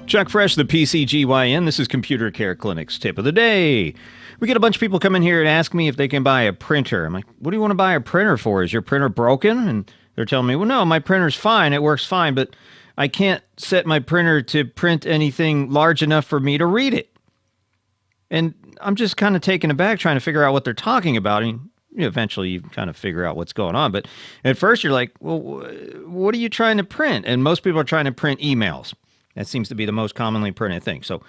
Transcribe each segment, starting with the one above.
Chuck Fresh, the PCGYN. This is Computer Care Clinic's tip of the day. We get a bunch of people come in here and ask me if they can buy a printer. I'm like, what do you want to buy a printer for? Is your printer broken? And they're telling me, well, no, my printer's fine. It works fine, but I can't set my printer to print anything large enough for me to read it. And I'm just kind of taken aback trying to figure out what they're talking about. And eventually you kind of figure out what's going on. But at first you're like, well, what are you trying to print? And most people are trying to print emails. That seems to be the most commonly printed thing. So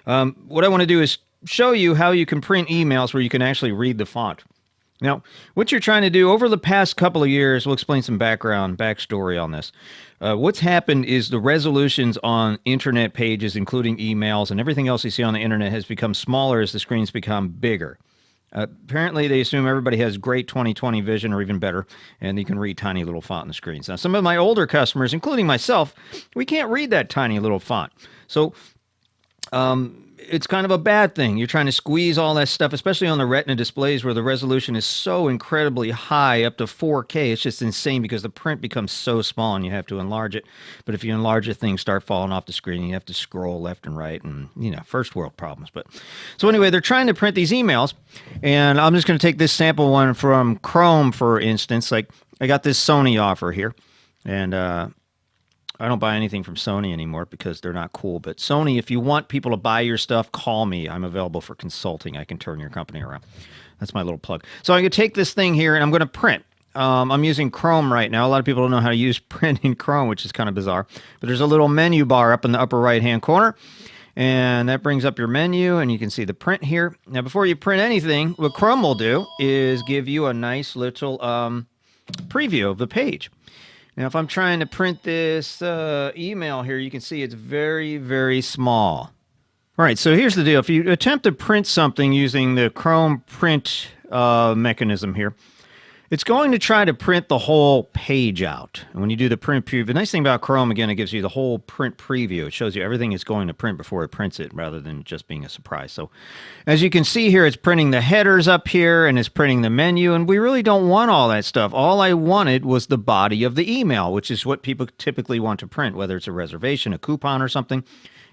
what I want to do is show you how you can print emails where you can actually read the font. Now, what you're trying to do over the past couple of years, we'll explain some backstory on this. What's happened is the resolutions on internet pages, including emails and everything else you see on the internet, has become smaller as the screens become bigger. Apparently, they assume everybody has great 20/20 vision or even better, and you can read tiny little font on the screens. Now, some of my older customers, including myself, we can't read that tiny little font. So it's kind of a bad thing. You're trying to squeeze all that stuff, especially on the Retina displays where the resolution is so incredibly high, up to 4K. It's just insane because the print becomes so small and you have to enlarge it. But if you enlarge it, things start falling off the screen. You have to scroll left and right and, first world problems. But so anyway, they're trying to print these emails, and I'm just going to take this sample one from Chrome, for instance. Like, I got this Sony offer here, and I don't buy anything from Sony anymore because they're not cool. But Sony, if you want people to buy your stuff, call me. I'm available for consulting. I can turn your company around. That's my little plug. So I'm going to take this thing here and I'm going to print. I'm using Chrome right now. A lot of people don't know how to use print in Chrome, which is kind of bizarre. But there's a little menu bar up in the upper right-hand corner. And that brings up your menu, and you can see the print here. Now, before you print anything, what Chrome will do is give you a nice little preview of the page. Now, if I'm trying to print this email here, you can see it's very, very small. All right, so here's the deal. If you attempt to print something using the Chrome print mechanism here, it's going to try to print the whole page out. And when you do the print preview, the nice thing about Chrome, again, it gives you the whole print preview. It shows you everything it's going to print before it prints it, rather than just being a surprise. So as you can see here, it's printing the headers up here, and it's printing the menu, and we really don't want all that stuff. All I wanted was the body of the email, which is what people typically want to print, whether it's a reservation, a coupon, or something.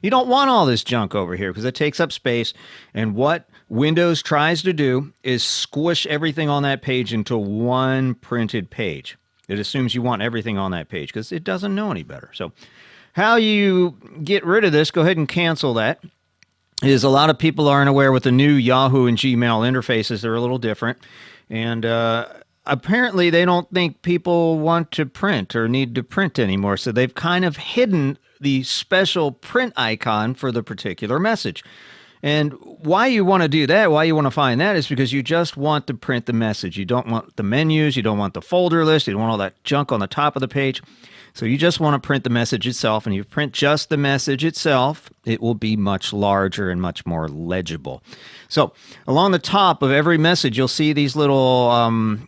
You don't want all this junk over here because it takes up space, and what Windows tries to do is squish everything on that page into one printed page. It assumes you want everything on that page because it doesn't know any better. So how you get rid of this, go ahead and cancel that, is a lot of people aren't aware with the new Yahoo and Gmail interfaces. They're a little different, and apparently they don't think people want to print or need to print anymore, so they've kind of hidden the special print icon for the particular message. And why you want to do that, why you want to find that, is because you just want to print the message. You don't want the menus, you don't want the folder list, you don't want all that junk on the top of the page. So you just want to print the message itself, and you print just the message itself, it will be much larger and much more legible. So along the top of every message, you'll see these little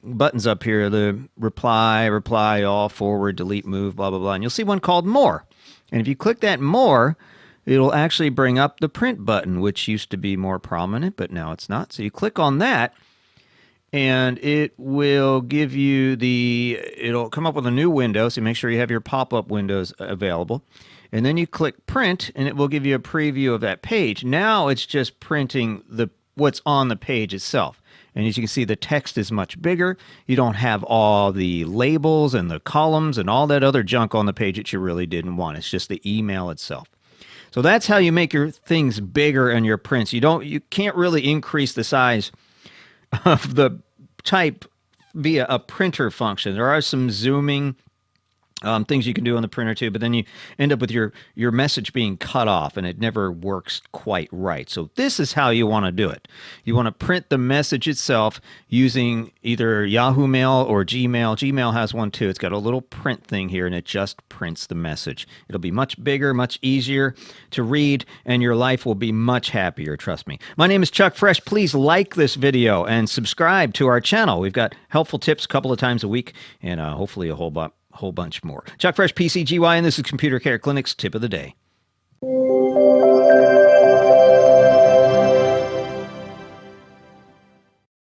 buttons up here, the reply, all, forward, delete, move, blah, blah, blah. And you'll see one called More. And if you click that More, it'll actually bring up the print button, which used to be more prominent, but now it's not. So you click on that, and it will give you it'll come up with a new window, so make sure you have your pop-up windows available. And then you click Print, and it will give you a preview of that page. Now it's just printing what's on the page itself. And as you can see, the text is much bigger. You don't have all the labels and the columns and all that other junk on the page that you really didn't want. It's just the email itself. So that's how you make your things bigger and your prints. You can't really increase the size of the type via a printer function. There are some zooming things you can do on the printer too, but then you end up with your message being cut off, and it never works quite right. So this is how you want to do it. You want to print the message itself using either Yahoo Mail or Gmail. Gmail has one too. It's got a little print thing here, and it just prints the message. It'll be much bigger, much easier to read, and your life will be much happier, trust me. My name is Chuck Fresh. Please like this video and subscribe to our channel. We've got helpful tips a couple of times a week, and hopefully a whole bunch more. Chuck Fresh, PCGY, and this is Computer Care Clinic's Tip of the Day.